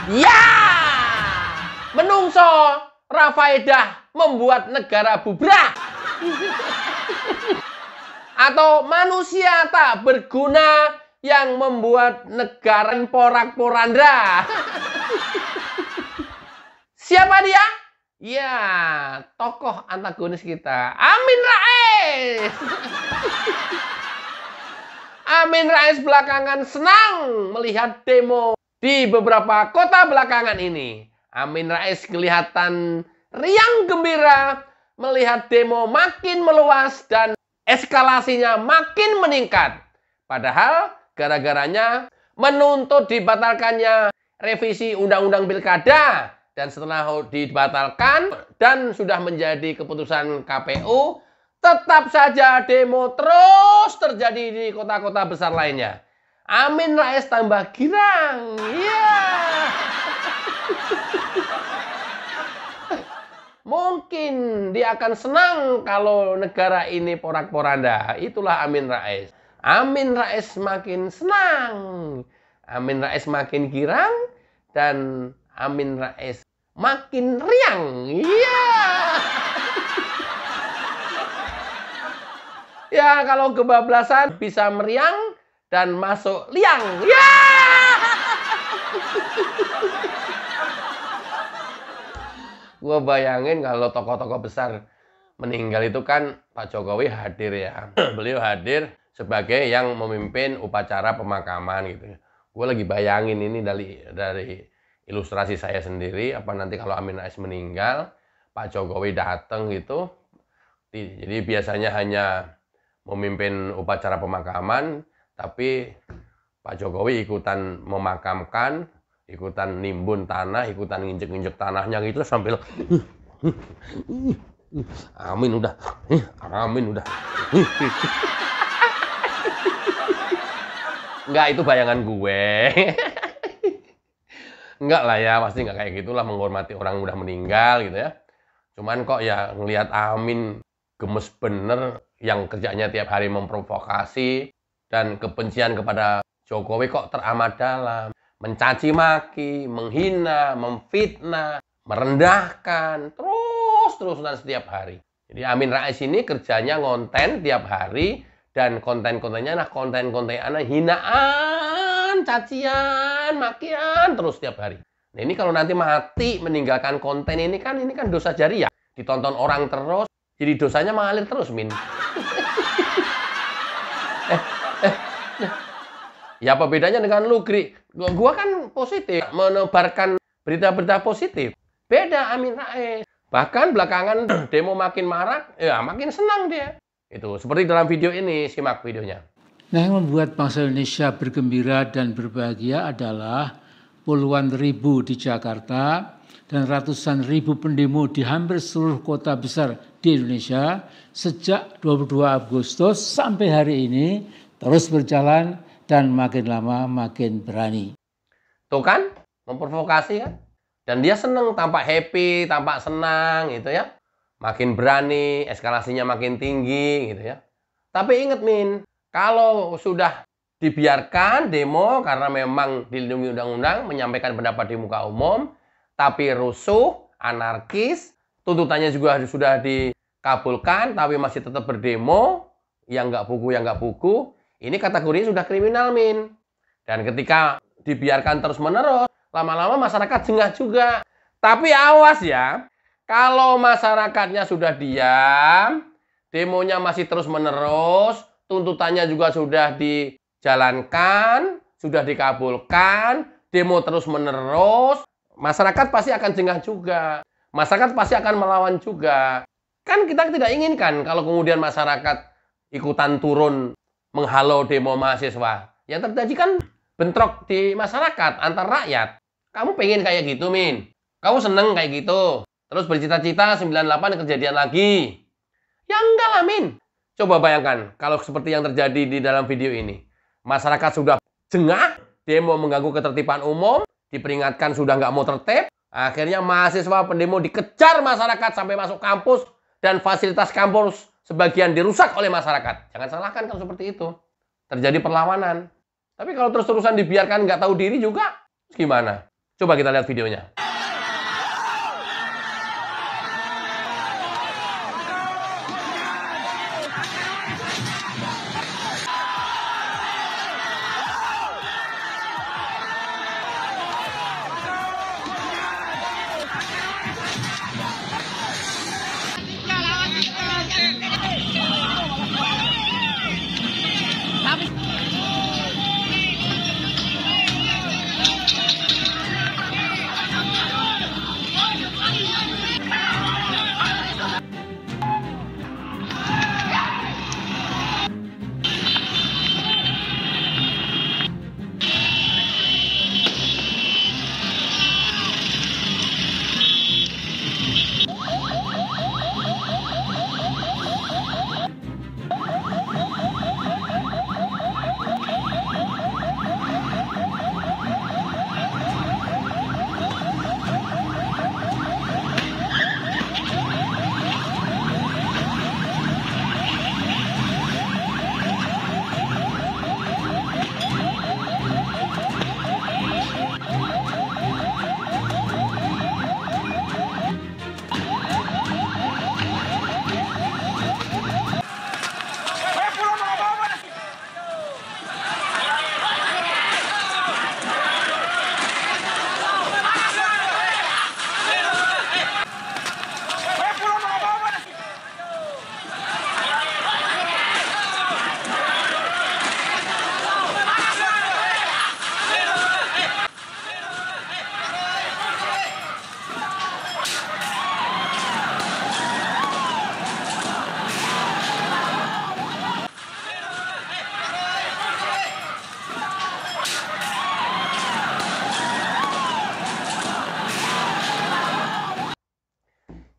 Ya! Menungso rafaedah membuat negara bubrah. Atau manusia tak berguna yang membuat negara porak-poranda. Siapa dia? Ya, tokoh antagonis kita, Amin Rais. Amin Rais belakangan senang melihat demo di beberapa kota belakangan ini. Amin Rais kelihatan riang gembira melihat demo makin meluas dan eskalasinya makin meningkat. Padahal gara-garanya menuntut dibatalkannya revisi Undang-Undang Pilkada. Dan setelah dibatalkan dan sudah menjadi keputusan KPU, tetap saja demo terus terjadi di kota-kota besar lainnya. Amin Rais tambah girang. Ya. Mungkin dia akan senang kalau negara ini porak-poranda. Itulah Amin Rais. Amin Rais makin senang. Amin Rais makin girang. Dan Amin Rais makin riang. Iya. Ya, kalau kebablasan bisa meriang dan masuk liang. Ya. Gue bayangin kalau tokoh-tokoh besar meninggal itu kan Pak Jokowi hadir ya. Beliau hadir sebagai yang memimpin upacara pemakaman gitu. Gue lagi bayangin ini dari ilustrasi saya sendiri, apa nanti kalau Amin Rais meninggal, Pak Jokowi datang gitu. Jadi biasanya hanya memimpin upacara pemakaman, tapi Pak Jokowi ikutan memakamkan, ikutan nimbun tanah, ikutan nginjek-nginjek tanahnya gitu sambil Amin udah. Amin udah. Enggak, itu bayangan gue. Enggak lah ya, pasti enggak kayak gitulah, menghormati orang udah meninggal gitu ya. Cuman kok ya ngelihat Amin gemes bener yang kerjanya tiap hari memprovokasi dan kebencian kepada Jokowi kok teramat dalam. Mencaci maki, menghina, memfitnah, merendahkan, terus-terusan setiap hari. Jadi Amin Rais ini kerjanya ngonten tiap hari dan konten-kontennya nah konten-konten hinaan, cacian, makian terus setiap hari. Nah, ini kalau nanti mati meninggalkan konten ini kan dosa jariah. Ditonton orang terus, jadi dosanya mengalir terus, Min. Ya apa bedanya dengan lu, Gri? Gua kan positif, menebarkan berita-berita positif. Beda Amin Rais. Bahkan belakangan demo makin marak, ya makin senang dia. Itu seperti dalam video ini, simak videonya. Nah, yang membuat bangsa Indonesia bergembira dan berbahagia adalah puluhan ribu di Jakarta dan ratusan ribu pendemo di hampir seluruh kota besar di Indonesia sejak 22 Agustus sampai hari ini terus berjalan dan makin lama makin berani. Tuh kan, memprovokasi kan? Dan dia seneng, tampak happy, tampak senang gitu ya. Makin berani, eskalasinya makin tinggi gitu ya. Tapi inget Min, kalau sudah dibiarkan demo karena memang dilindungi undang-undang, menyampaikan pendapat di muka umum, tapi rusuh, anarkis, tuntutannya juga sudah dikabulkan, tapi masih tetap berdemo, yang nggak buku, ini kategorinya sudah kriminal, Min. Dan ketika dibiarkan terus-menerus, lama-lama masyarakat jengah juga. Tapi awas ya, kalau masyarakatnya sudah diam, demonya masih terus-menerus, tuntutannya juga sudah dijalankan, sudah dikabulkan, demo terus-menerus, masyarakat pasti akan jengah juga. Masyarakat pasti akan melawan juga. Kan kita tidak inginkan kalau kemudian masyarakat ikutan turun menghalau demo mahasiswa. Yang terjadi kan bentrok di masyarakat antar rakyat. Kamu pengen kayak gitu, Min? Kamu seneng kayak gitu? Terus bercita-cita 98 kejadian lagi? Ya enggak lah, Min. Coba bayangkan kalau seperti yang terjadi di dalam video ini. Masyarakat sudah jengah, demo mengganggu ketertiban umum, diperingatkan sudah nggak mau tertib, akhirnya mahasiswa pendemo dikejar masyarakat sampai masuk kampus dan fasilitas kampus sebagian dirusak oleh masyarakat. Jangan salahkan kalau seperti itu. Terjadi perlawanan. Tapi kalau terus-terusan dibiarkan nggak tahu diri juga, gimana? Coba kita lihat videonya.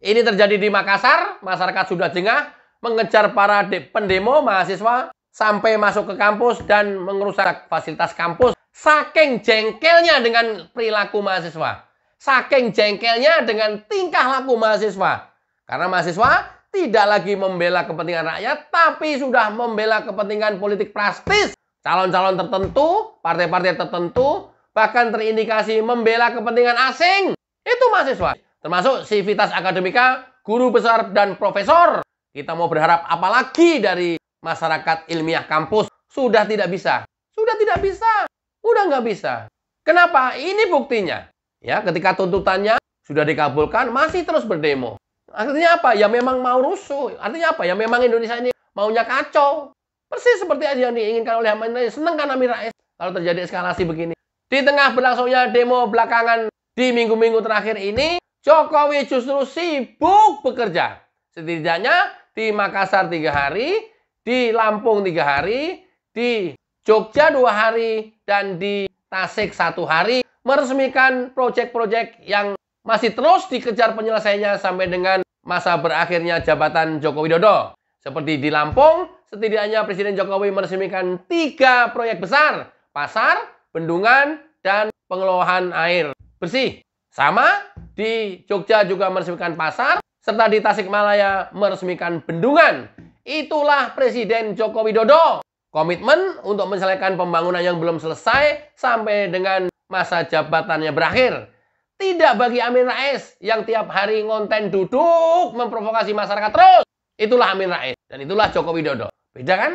Ini terjadi di Makassar, masyarakat sudah jengah mengejar para pendemo mahasiswa sampai masuk ke kampus dan merusak fasilitas kampus. Saking jengkelnya dengan perilaku mahasiswa. Saking jengkelnya dengan tingkah laku mahasiswa. Karena mahasiswa tidak lagi membela kepentingan rakyat, tapi sudah membela kepentingan politik praktis. Calon-calon tertentu, partai-partai tertentu, bahkan terindikasi membela kepentingan asing. Itu mahasiswa. Termasuk Civitas Akademika, guru besar dan profesor. Kita mau berharap apa lagi dari masyarakat ilmiah kampus? Sudah tidak bisa. Sudah tidak bisa. Udah nggak bisa. Kenapa? Ini buktinya. Ya, ketika tuntutannya sudah dikabulkan, masih terus berdemo. Artinya apa? Ya memang mau rusuh. Artinya apa? Ya memang Indonesia ini maunya kacau. Persis seperti yang diinginkan oleh Amin Rais. Senang kan Amin Rais kalau terjadi eskalasi begini. Di tengah berlangsungnya demo belakangan di minggu-minggu terakhir ini, Jokowi justru sibuk bekerja. Setidaknya di Makassar 3 hari, di Lampung 3 hari, di Jogja 2 hari, dan di Tasik 1 hari. Meresmikan proyek-proyek yang masih terus dikejar penyelesaiannya sampai dengan masa berakhirnya jabatan Joko Widodo. Seperti di Lampung, setidaknya Presiden Jokowi meresmikan 3 proyek besar. Pasar, bendungan, dan pengelolaan air bersih. Sama di Jogja juga meresmikan pasar, serta di Tasikmalaya meresmikan bendungan. Itulah Presiden Joko Widodo. Komitmen untuk menyelesaikan pembangunan yang belum selesai sampai dengan masa jabatannya berakhir. Tidak bagi Amin Rais yang tiap hari ngonten duduk memprovokasi masyarakat terus. Itulah Amin Rais dan itulah Joko Widodo. Beda kan?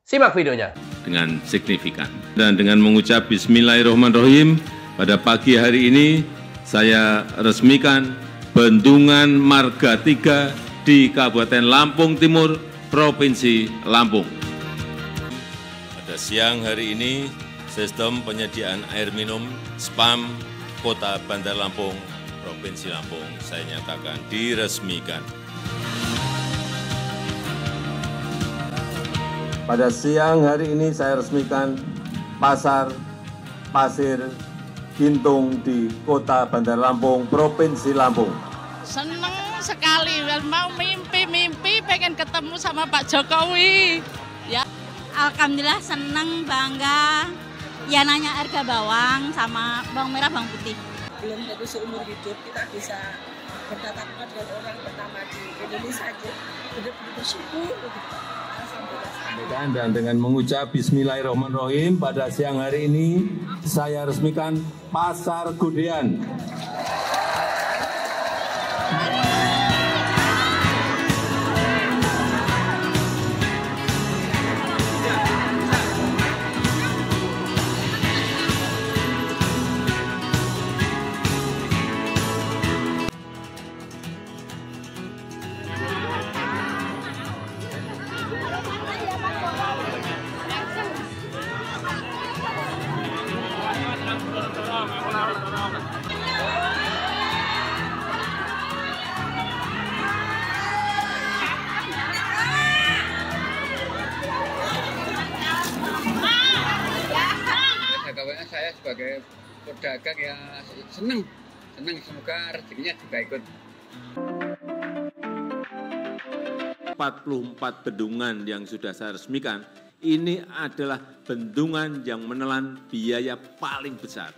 Simak videonya. Dengan signifikan. Dan dengan mengucap Bismillahirrahmanirrahim, pada pagi hari ini saya resmikan Bendungan Marga 3 di Kabupaten Lampung Timur, Provinsi Lampung. Pada siang hari ini, sistem penyediaan air minum SPAM Kota Bandar Lampung, Provinsi Lampung, saya nyatakan diresmikan. Pada siang hari ini saya resmikan Pasar Pasir Gintung di Kota Bandar Lampung, Provinsi Lampung. Seneng sekali, mau mimpi pengen ketemu sama Pak Jokowi. Ya, alhamdulillah seneng, bangga. Ya nanya harga bawang sama bawang merah, bawang putih. Belum tentu seumur hidup kita bisa bertatap muka dengan orang pertama di Indonesia aja. Hidup bersyukur. Alhamdulillah. Dan dengan mengucap Bismillahirrahmanirrahim, pada siang hari ini saya resmikan Pasar Godean. Saya sebagai pedagang ya senang semoga rezekinya juga ikut. 44 bendungan yang sudah saya resmikan, ini adalah bendungan yang menelan biaya paling besar.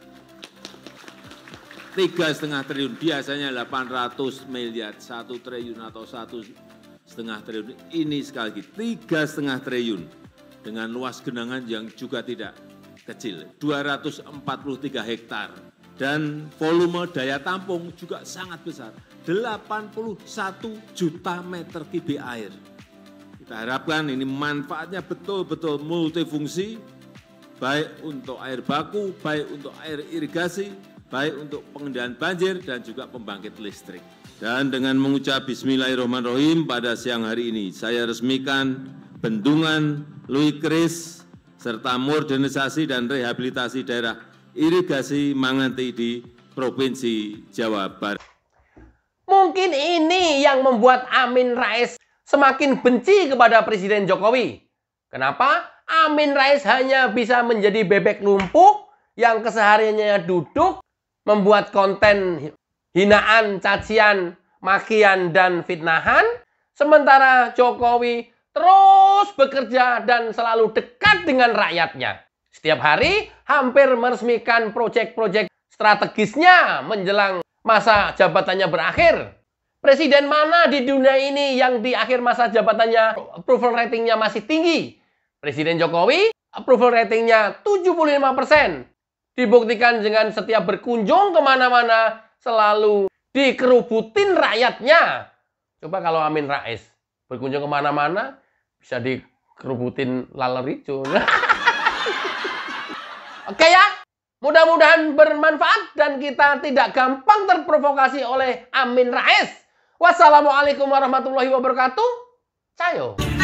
3,5 triliun, biasanya 800 miliar, 1 triliun atau 1,5 triliun. Ini sekali lagi 3,5 triliun dengan luas genangan yang juga tidak kecil, 243 hektar. Dan volume daya tampung juga sangat besar, 81 juta meter kubik air. Kita harapkan ini manfaatnya betul-betul multifungsi, baik untuk air baku, baik untuk air irigasi, baik untuk pengendalian banjir, dan juga pembangkit listrik. Dan dengan mengucap Bismillahirrahmanirrahim, pada siang hari ini saya resmikan Bendungan Louis Kris serta modernisasi dan rehabilitasi daerah irigasi Manganti di Provinsi Jawa Barat. Mungkin ini yang membuat Amin Rais semakin benci kepada Presiden Jokowi. Kenapa? Amin Rais hanya bisa menjadi bebek lumpuh yang kesehariannya duduk, membuat konten hinaan, cacian, makian, dan fitnahan. Sementara Jokowi terus bekerja dan selalu dekat dengan rakyatnya. Setiap hari hampir meresmikan proyek-proyek strategisnya menjelang masa jabatannya berakhir. Presiden mana di dunia ini yang di akhir masa jabatannya approval ratingnya masih tinggi? Presiden Jokowi approval ratingnya 75%. Dibuktikan dengan setiap berkunjung kemana-mana selalu dikerubutin rakyatnya. Coba kalau Amin Rais berkunjung kemana-mana bisa dikerubutin laler hijau. Oke ya, mudah-mudahan bermanfaat dan kita tidak gampang terprovokasi oleh Amin Rais. Wassalamualaikum warahmatullahi wabarakatuh. Cayo.